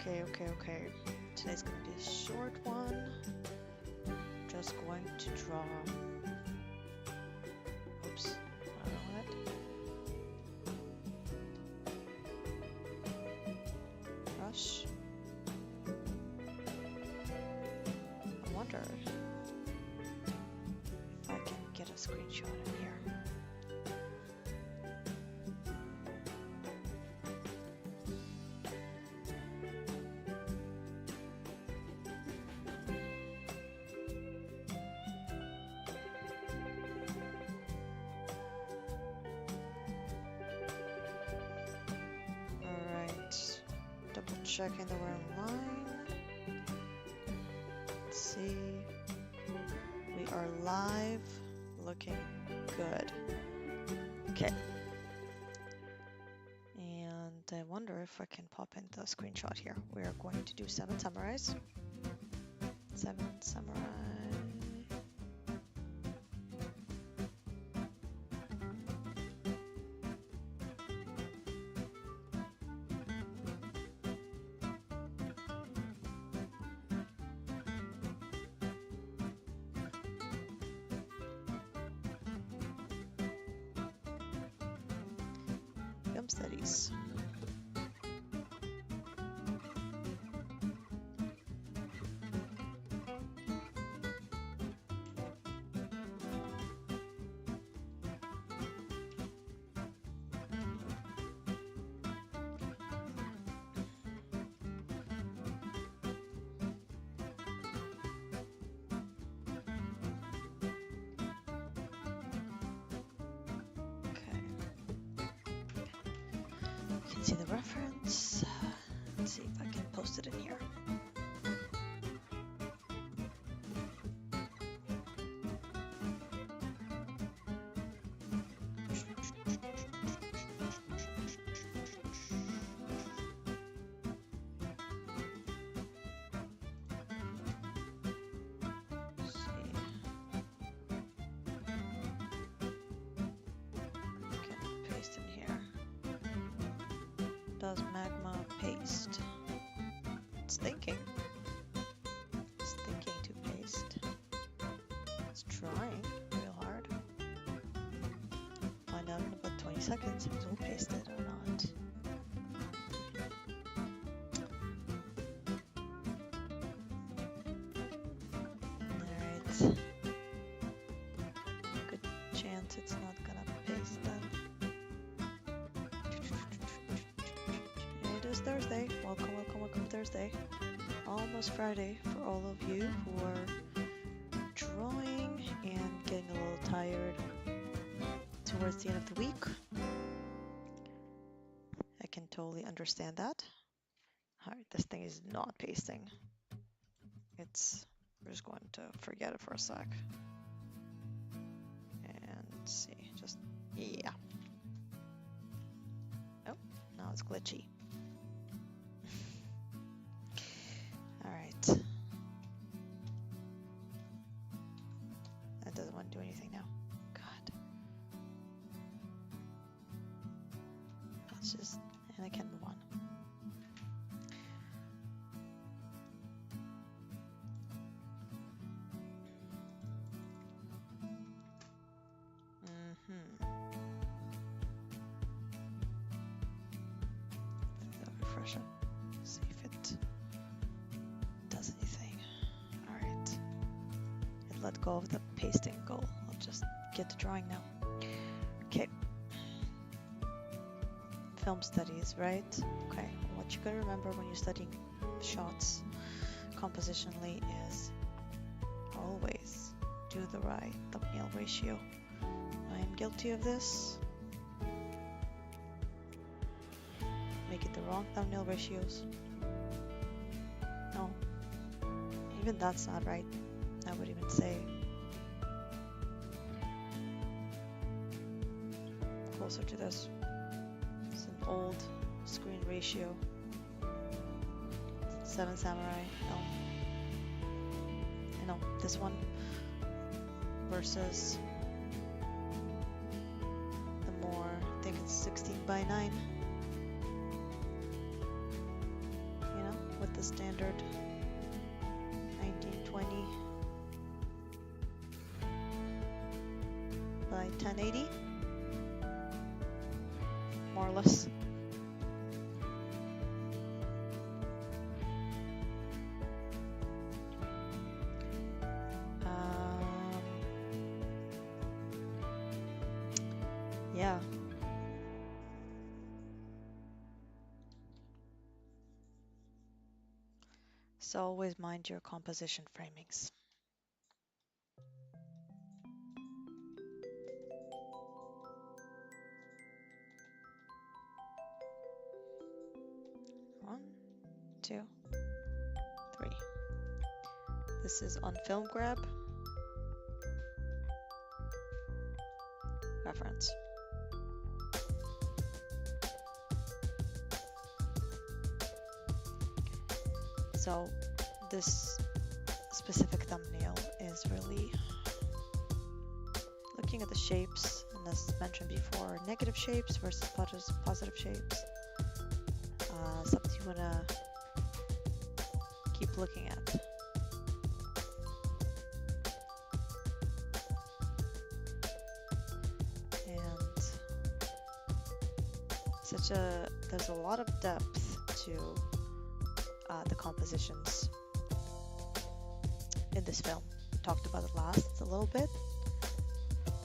Okay. Today's gonna be a short one. Just going to draw. Oops. I don't want it. Brush. I wonder if I can get a screenshot in here. Checking that we're online. Let's see. We are live. Looking good. Okay. And I wonder if I can pop in the screenshot here. We are going to do 7 samurais. 7 samurai. Film studies. See the reference. Let's see if I can post it in here. Does magma paste? It's thinking. It's thinking to paste. It's trying real hard. Find out in about 20 seconds if it will paste it or not. Alright. Good chance it's not gonna paste then. Thursday. Welcome Thursday. Almost Friday for all of you who are drawing and getting a little tired towards the end of the week. I can totally understand that. Alright, this thing is not pasting. We're just going to forget it for a sec. And see, yeah. Oh, now it's glitchy. Alright. That doesn't want to do anything now. God. Let's just, and I can move on. Refresh it. See if it does anything. Alright. It let go of the pasting goal. I'll just get to drawing now. Okay. Film studies, right? Okay. What you gotta remember when you're studying shots compositionally is always do the right thumbnail ratio. I am guilty of this. Make it the wrong thumbnail ratios. No. Even that's not right. I would even say closer to this. It's an old screen ratio. 7 Samurai. No, this one versus the more, I think it's 16:9. You know? with the standard 1920 by 1080, more or less. Yeah. So always mind your composition framings. One, two, three. This is on film grab. Reference. So this specific thumbnail is really looking at the shapes, and as mentioned before, negative shapes versus positive shapes. Something you want to keep looking at. And there's a lot of depth to the compositions in this film. We talked about it last a little bit.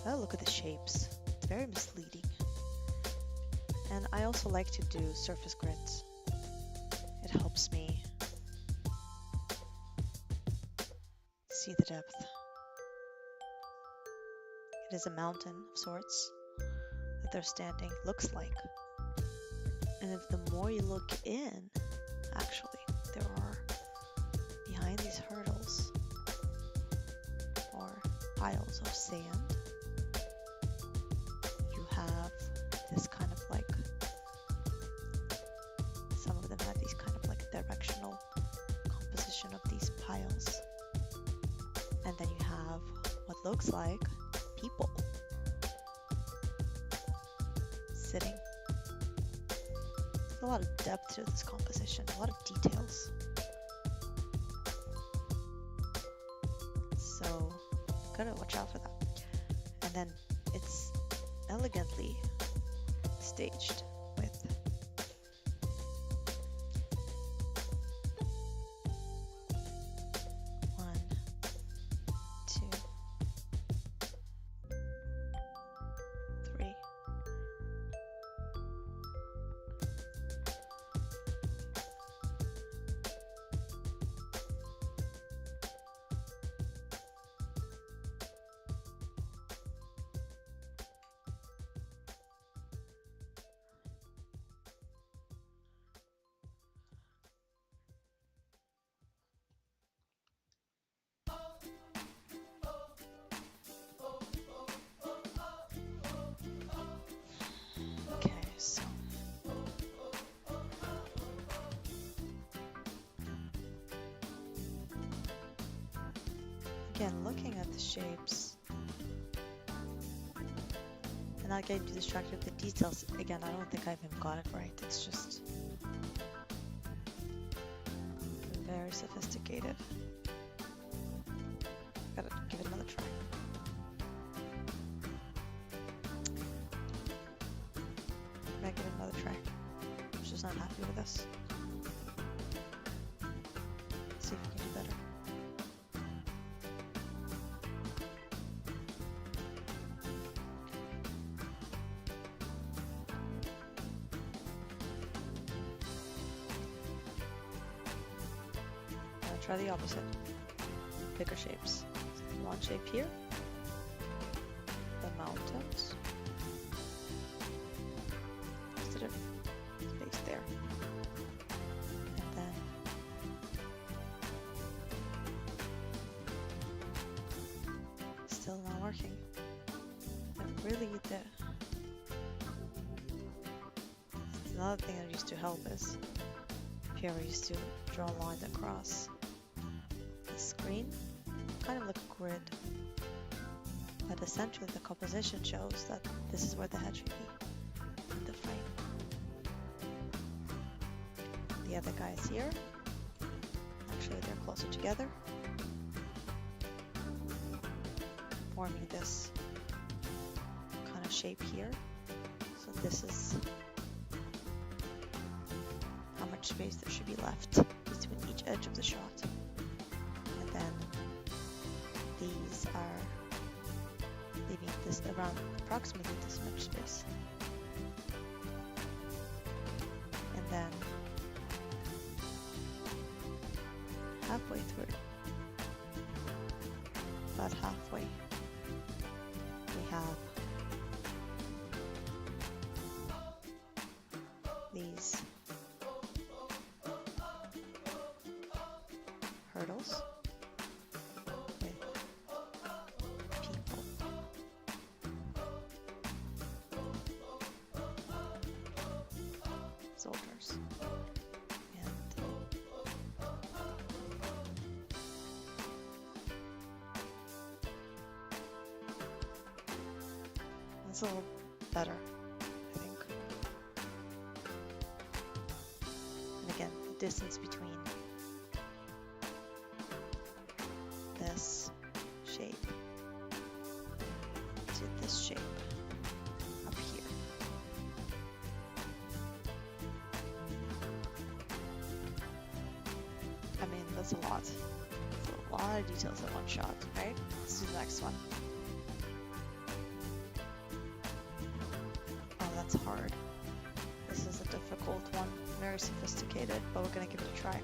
Oh, look at the shapes. It's very misleading. And I also like to do surface grids. It helps me see the depth. It is a mountain of sorts that they're standing, looks like. And if the more you look in, actually, there are behind these hurdles or piles of sand, you have this kind of like, some of them have these kind of like directional composition of these piles. And then you have what looks like people sitting. There's a lot of depth to this composition, a lot of details. So gotta watch out for that. And then it's elegantly staged with one, two, three. Okay, so again, looking at the shapes and not getting too distracted with the details. Again, I don't think I've even got it right. It's just very sophisticated. Gotta give it another try. Gotta give it another try. I'm just not happy with this. Let's see if we can do better. Try the opposite. Bigger shapes. One shape here. The mountains. Instead of space there. And then still not working. And really another thing that used to help is here we used to draw lines across screen, kind of like a grid, but essentially the composition shows that this is where the head should be in the frame. The other guy is here, actually they're closer together, forming this kind of shape here. So this is how much space there should be left between each edge of the shot. And then these are leaving this around approximately this much space. And then halfway through, about halfway, we have these hurdles with people. Soldiers. And it's a little better, I think. And again, the distance between this shape to this shape up here. I mean, that's a lot. That's a lot of details in one shot, right? Let's do the next one. Oh, that's hard. This is a difficult one. Very sophisticated, but we're gonna give it a try.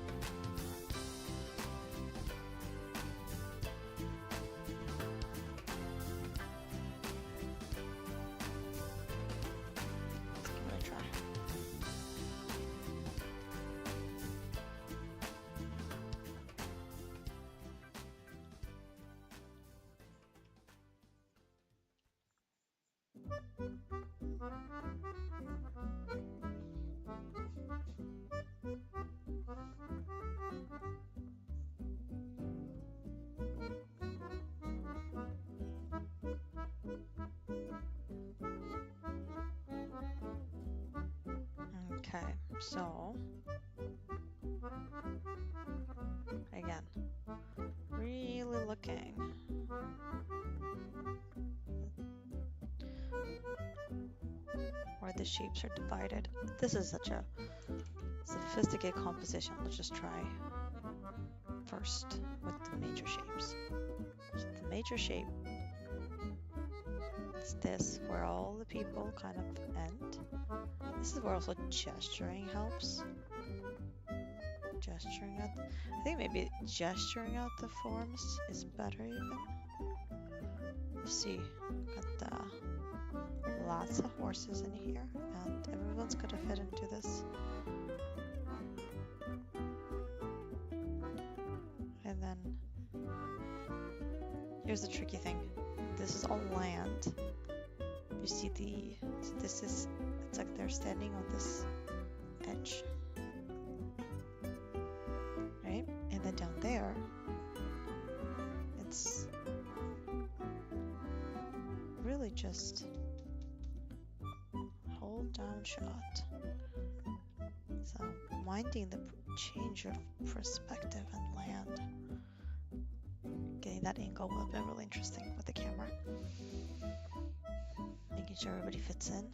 Okay, so again, really looking. Where the shapes are divided. This is such a sophisticated composition. Let's just try first with the major shapes. So the major shape is this, where all the people kind of end. This is where also gesturing helps. Gesturing out. I think maybe gesturing out the forms is better even. Let's see. Got lots of horses in here, and everyone's gonna fit into this. And then here's the tricky thing. This is all land. You see this is, it's like they're standing on this edge. Right? And then down there, it's really just hold down shot. So minding the change of perspective and land. Getting that angle would have been really interesting with the camera. Making sure everybody fits in.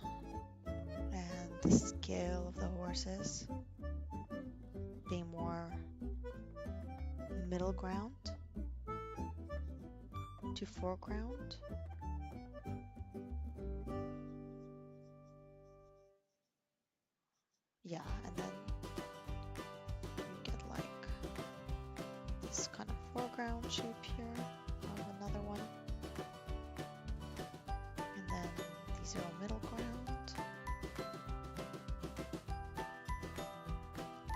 And the scale of the horses being more middle ground to foreground. Yeah, and then you get like this kind of foreground shape here of another one. And then these are all middle ground.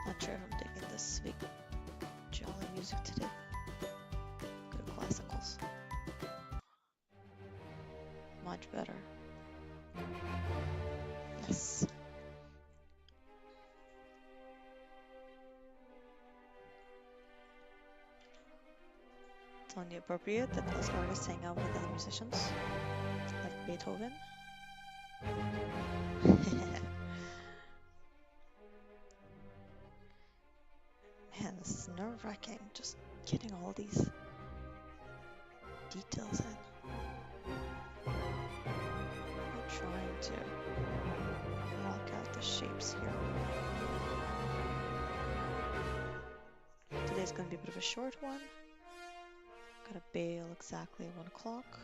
Not sure if I'm digging this sweet jolly music today. Good classicals. Much better. Yes. It's only appropriate that those artists hang out with other musicians, like Beethoven. Man, this is nerve nerve-wracking just getting all these details in. I'm trying to block out the shapes here. Today's gonna be a bit of a short one. Gotta bail exactly at 1 o'clock.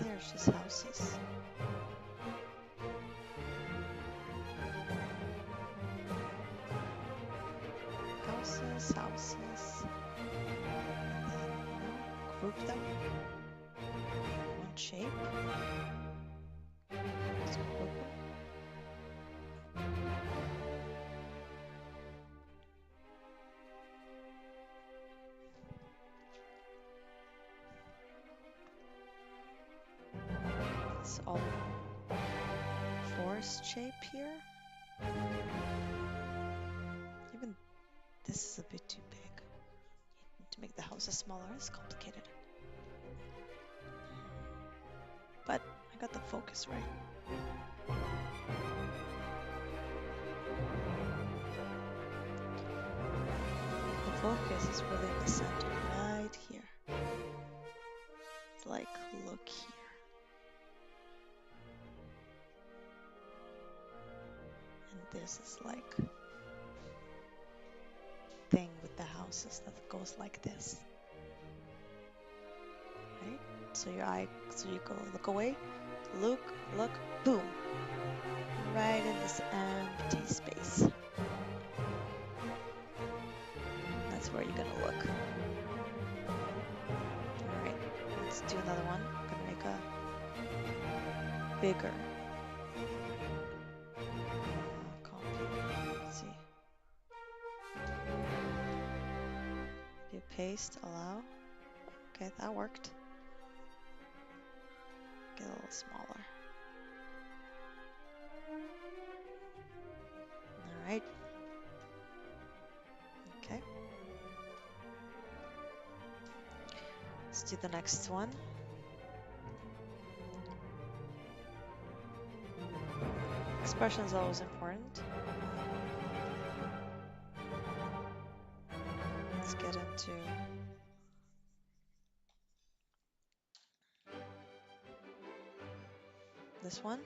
There's just houses. Houses. And then group them. One shape. Let's group them. It's all forest shape here. Even this is a bit too big. You need to make the houses smaller. It's complicated. But I got the focus right. The focus is really in the center, right here. It's like, look here. And this is like thing with the houses that goes like this. Right? So your eye, so you go look away, look, boom. Right in this empty space. That's where you're gonna look. Alright, let's do another one. I'm gonna make a bigger copy. Let's see. Do paste, allow. Okay, that worked. Get a little smaller. Alright. Okay. Let's do the next one. Expression is always important. Let's get into this one.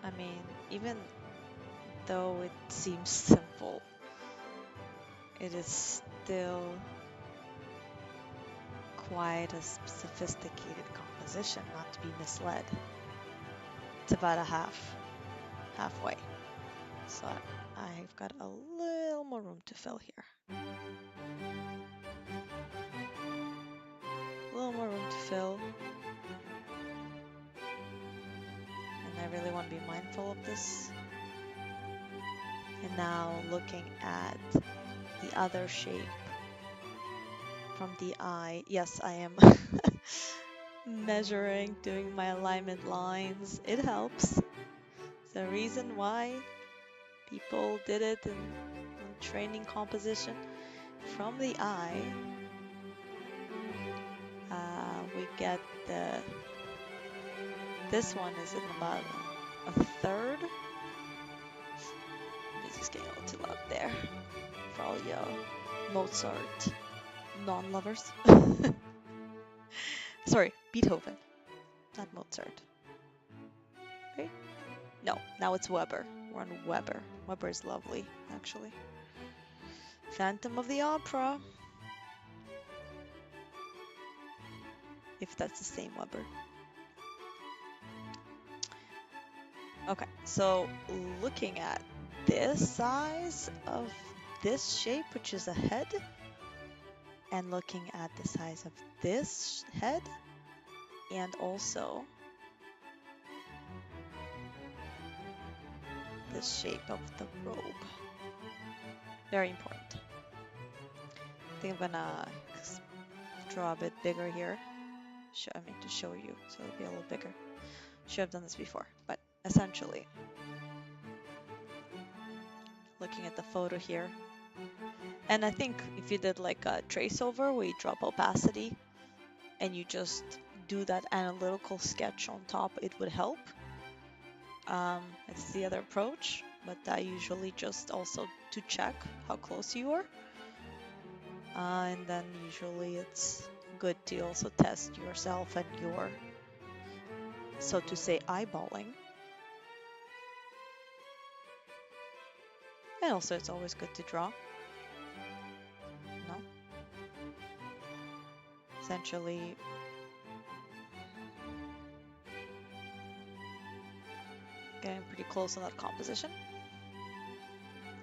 I mean, even though it seems simple, it is still quite a sophisticated composition, not to be misled. It's about halfway. So I've got a little more room to fill here. A little more room to fill. And I really want to be mindful of this. And now looking at the other shape from the eye. Yes, I am measuring, doing my alignment lines. It helps. The reason why people did it in training composition from the eye. We get this one is in about a third. Music's getting a little too loud there for all you Mozart non-lovers. Sorry, Beethoven, not Mozart. Right? No, now it's Weber. We're on Weber. Weber is lovely, actually. Phantom of the Opera. if that's the same Weber. Okay, so looking at this size of this shape, which is a head, and looking at the size of this head, and also the shape of the robe. Very important. I think I'm gonna draw a bit bigger here. To show you, so it'll be a little bigger. Should have done this before, but essentially, looking at the photo here, and I think if you did like a trace over where you drop opacity and you just do that analytical sketch on top, it would help. It's the other approach, but I usually just also to check how close you are. And then usually it's good to also test yourself and your, so to say, eyeballing. And also it's always good to draw. No? Essentially, getting pretty close on that composition.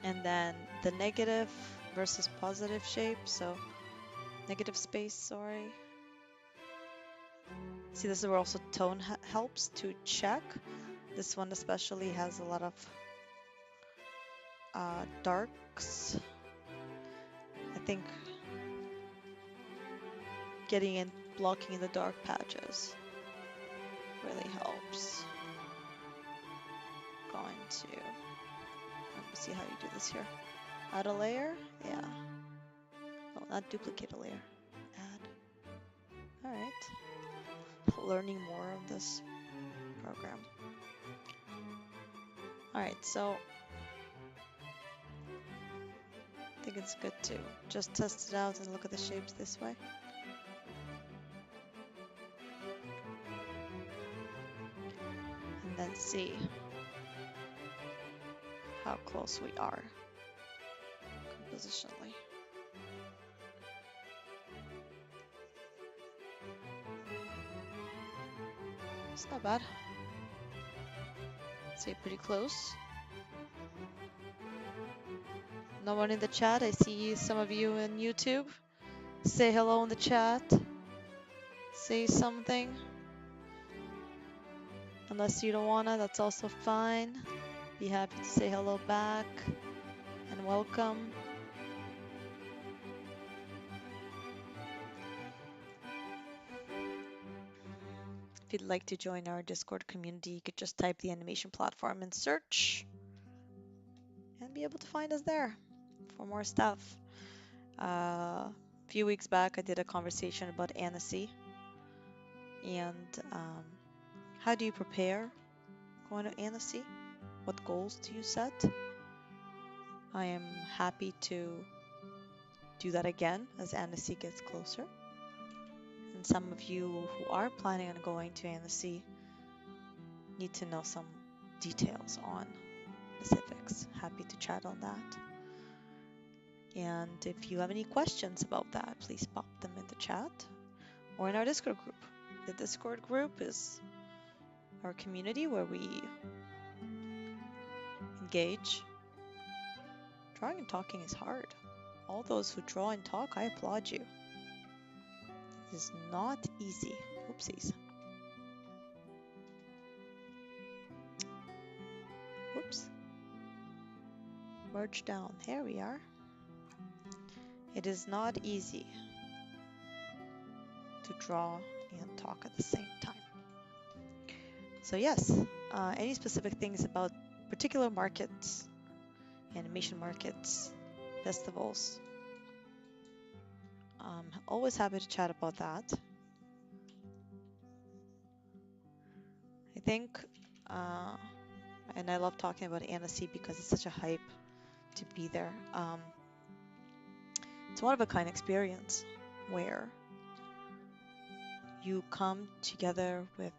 And then the negative versus positive shape, so negative space, sorry. See, this is where also tone helps to check. This one especially has a lot of darks. I think getting in, blocking in the dark patches really helps. Going to, let me see how you do this here. Add a layer, yeah. Oh, not duplicate a layer, add. All right, learning more of this program. All right, so I think it's good to just test it out and look at the shapes this way. And then see how close we are compositionally. It's not bad. See, pretty close. No one in the chat. I see some of you in YouTube. Say hello in the chat. Say something. Unless you don't wanna, that's also fine. Be happy to say hello back and welcome. If you'd like to join our Discord community, you could just type the animation platform in search and be able to find us there for more stuff. A few weeks back, I did a conversation about Annecy and how do you prepare going to Annecy? What goals do you set? I am happy to do that again as Annecy gets closer. And some of you who are planning on going to Annecy need to know some details on specifics. Happy to chat on that. And if you have any questions about that, please pop them in the chat or in our Discord group. The Discord group is our community where we engage. Drawing and talking is hard. All those who draw and talk, I applaud you. It is not easy. Oopsies. Whoops. Merge down. Here we are. It is not easy to draw and talk at the same time. So yes, any specific things about particular markets, animation markets, festivals, always happy to chat about that. I think, and I love talking about Annecy because it's such a hype to be there. It's one of a kind experience where you come together with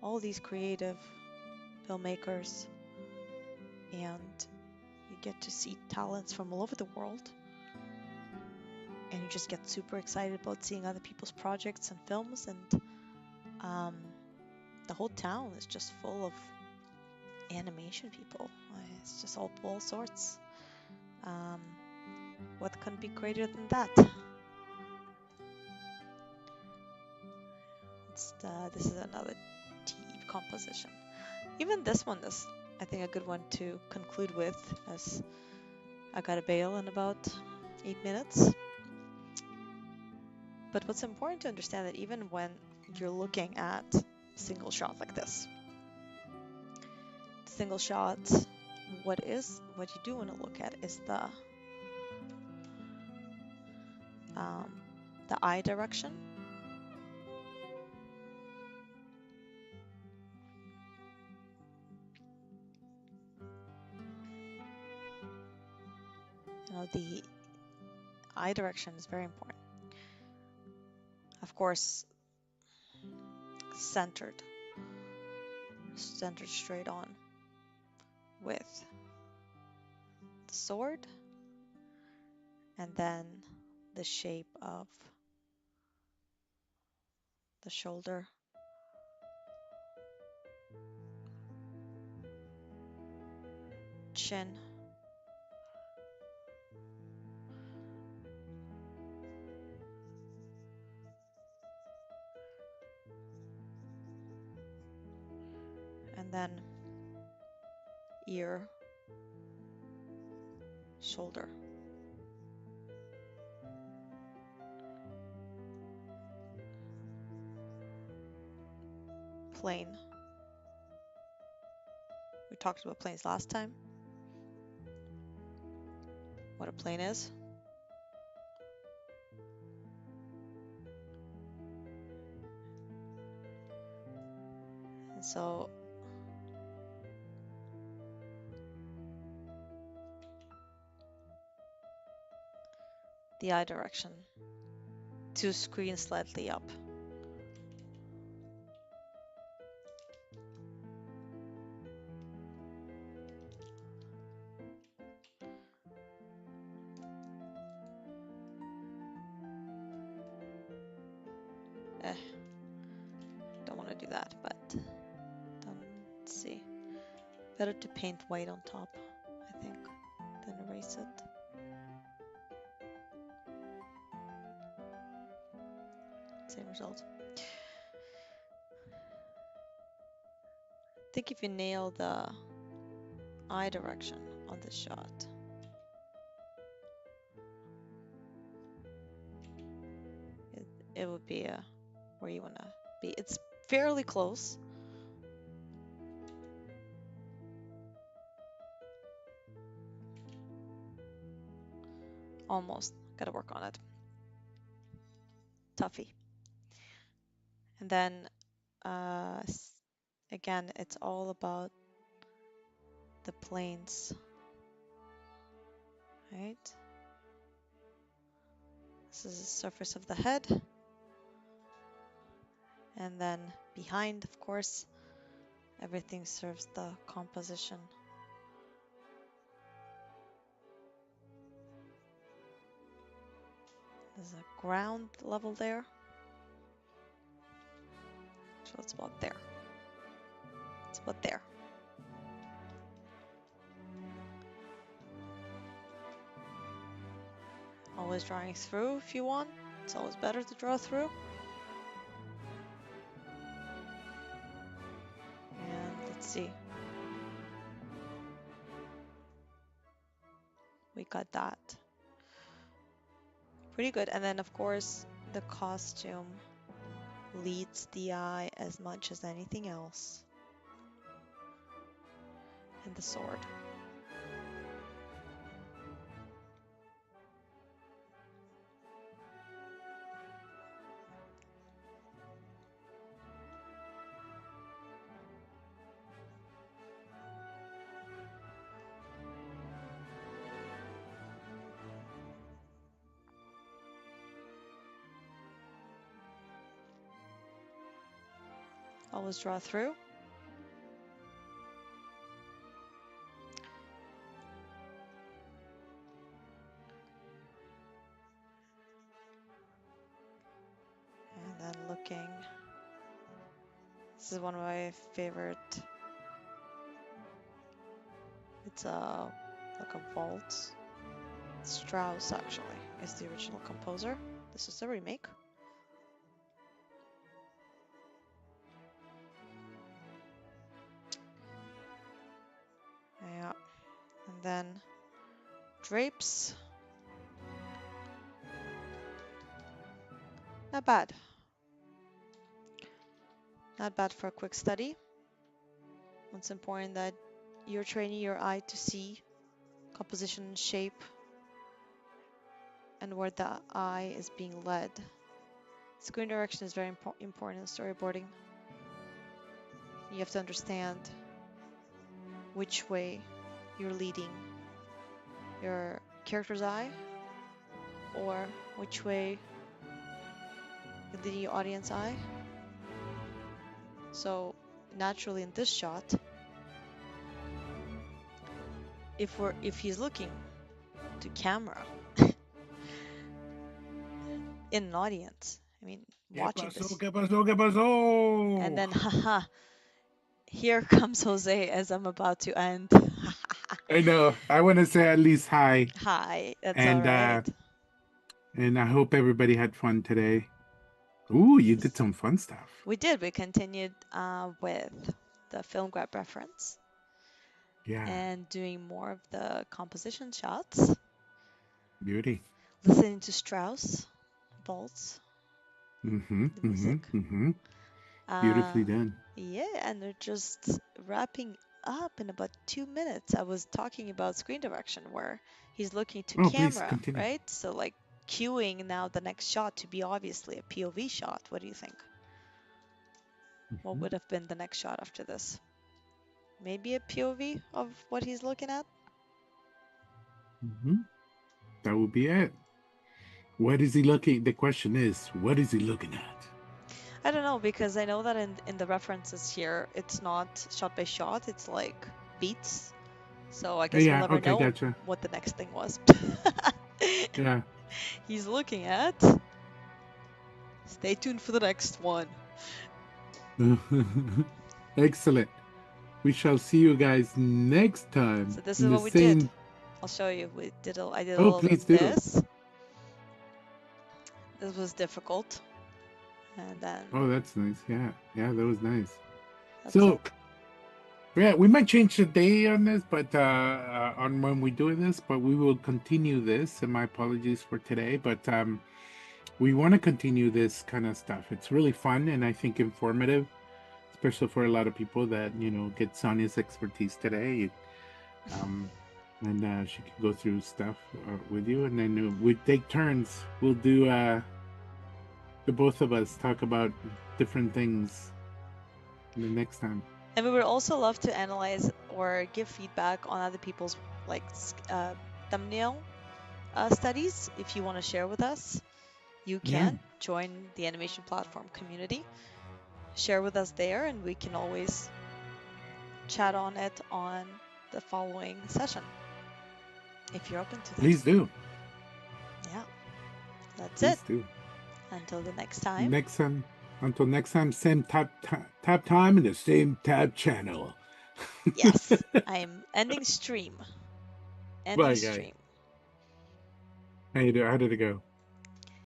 all these creative filmmakers and you get to see talents from all over the world and you just get super excited about seeing other people's projects and films, and the whole town is just full of animation people. It's just all sorts. What can be greater than that? This is another deep composition. Even this one is, I think, a good one to conclude with, as I gotta bail in about 8 minutes. But what's important to understand that even when you're looking at single shot like this, single shot, what you do want to look at is the eye direction. The eye direction is very important. Of course, centered straight on with the sword, and then the shape of the shoulder, chin, and then ear, shoulder. Plane. We talked about planes last time. What a plane is. And so the eye direction to screen slightly up. Don't want to do that, but let's see. Better to paint white on top, I think, than erase it. Same result. I think if you nail the eye direction on this shot, it would be where you want to be. It's fairly close. Almost. Gotta work on it. Toughie. And then again, it's all about the planes, right? This is the surface of the head. And then behind, of course, everything serves the composition. There's a ground level there. So it's about there. It's about there. Always drawing through if you want. It's always better to draw through. And let's see. We got that. Pretty good. And then of course the costume leads the eye as much as anything else. And the sword. Always draw through. This is one of my favorite. It's like a waltz. Strauss actually is the original composer. This is a remake. Yeah, and then drapes. Not bad. Not bad for a quick study. It's important that you're training your eye to see composition, shape, and where the eye is being led. Screen direction is very important in storyboarding. You have to understand which way you're leading your character's eye, or which way you're leading your audience eye. So naturally in this shot, if he's looking to camera in an audience, I mean watching this, ¿Qué pasó? ¿Qué pasó? and then haha, here comes Jose as I'm about to end. I know. I want to say at least hi, Hi, that's and alright. and I hope everybody had fun today. Ooh, you did some fun stuff. We did. We continued with the film grab reference. Yeah. And doing more of the composition shots. Beauty. Listening to Strauss, waltz, Mm-hmm. the music. Mm-hmm. Beautifully done. Yeah, and they're just wrapping up in about 2 minutes. I was talking about screen direction where he's looking to Please camera, continue. right? So like cueing now the next shot to be obviously a POV shot. What do you think? What would have been the next shot after this? Maybe a POV of what he's looking at? That would be it. What is he looking? The question is, what is he looking at? I don't know, because I know that in the references here, it's not shot by shot, it's like beats. So I guess we'll never know gotcha. what the next thing was. Yeah. He's looking at. Stay tuned for the next one. Excellent. We shall see you guys next time. So this is what we did. I'll show you. I did a little bit of this. This was difficult. And then. Oh, that's nice. Yeah, that was nice. So, yeah, we might change the day on this, but on when we do this, but we will continue this. And my apologies for today, but we want to continue this kind of stuff. It's really fun and I think informative, especially for a lot of people that get Sonia's expertise today. And she can go through stuff with you, and then we take turns. We'll do the both of us talk about different things the next time. And we would also love to analyze or give feedback on other people's like thumbnail studies. If you want to share with us, you can join the animation platform community. Share with us there, and we can always chat on it on the following session. If you're open to that. Please do. Yeah. That's Please it. Do. Until the next time. Until next time, same tap time and the same tab channel. Yes. I'm ending stream. Ending Bye, stream. Guys. How did it go?